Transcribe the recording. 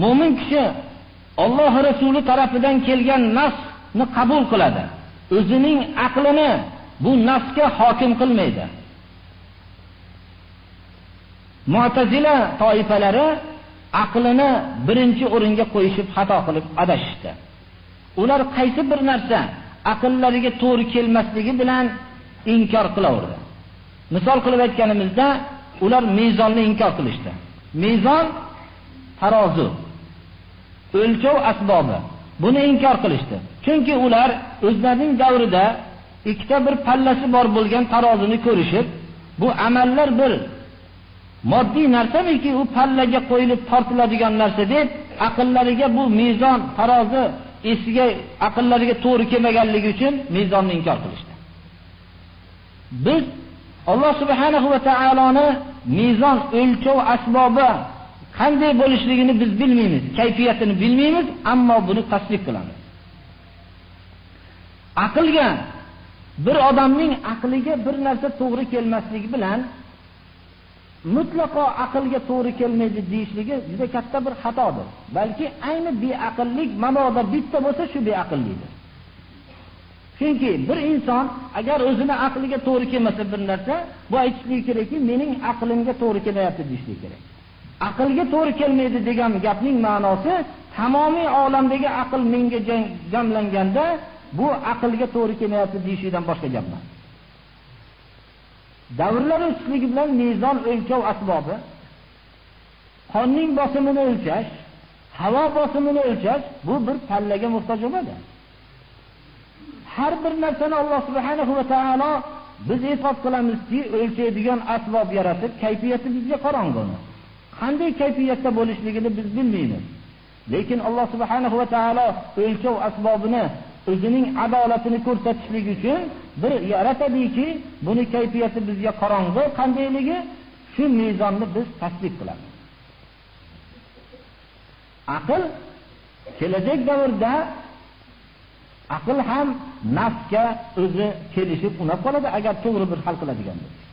Mo'min kishi Alloh Rasuli tarafidan kelgan nasni qabul qiladi. O'zining aqlini bu nasga hokim qilmaydi. Mu'tazila toifalari aqlini birinchi o'ringa qo'yishib xato qilib adashishdi. Ular qaysi bir narsa aqllariga to'g'ri kelmasligi bilan inkor qilaverdi. Misol qilib aytganimizda, ular mezonni inkor qilishdi. Mezon tarozi, o'lchov asbobi. Buni inkor qilishdi. Chunki ular o'zlarining davrida ikkita bir pallasi bor bo'lgan tarozini ko'rishib, bu amallar bir moddiy narsamiki, u pallaga qo'yilib tortiladigan narsa deb aqllariga bu mezon, tarozi esiga aqllariga to'g'ri kelmaganligi uchun mezonni inkor qilishdi. Biz Alloh subhanahu va taoloni mezon, o'lchov asbobi qanday bo'lishligini biz bilmaymiz, kayfiyatini bilmaymiz, ammo buni tasdiq qilamiz. Aqlga, bir odamning aqliga bir narsa to'g'ri kelmasligi bilan mutlaqo aqlga to'g'ri kelmaydi deyishligi juda katta bir xatodir. Balki ayni beaqllik mabodo bitta bo'lsa, shu beaqllikdir. Chunki bir inson agar o'zini aqliga to'g'ri kelmasa bir narsa, bu aytishligi kerakki, mening aqlimga to'g'ri kelyapti deyishligi kerak. Aqlga to'g'ri kelmaydi degan gapning ma'nosi, tamomiy olamdagi aql menga jamlanganda bu aqlga to'g'ri kelmayapti deyishdan boshqa gap emas. Davrlar o'tishligi bilan mezon, o'lchov asbobi, qonning bosimini o'lchash, havo bosimini o'lchash, bu bir pallaga muhtoj bo'ladi. Har bir narsani Alloh subhanahu va taolo biz e'tirof qilamizki, o'lchaydigan asbob yaratib, kayfiyati bizga qorong'u. Qanday kayfiyatda bo'lishligini biz bilmaymiz. Lekin Alloh subhanahu va taolo o'lchov asbobini o'zining adolatini ko'rsatishlik uchun bir yaratadiki, buni kayfiyati bizga qorong'u qandayligi, shu mezonni biz tasdiq qilamiz. Aql kelajak davrda aql ham nafsga o'zi kelishib unab qoladi agar to'g'ri bir hal qiladigan bo'lsa.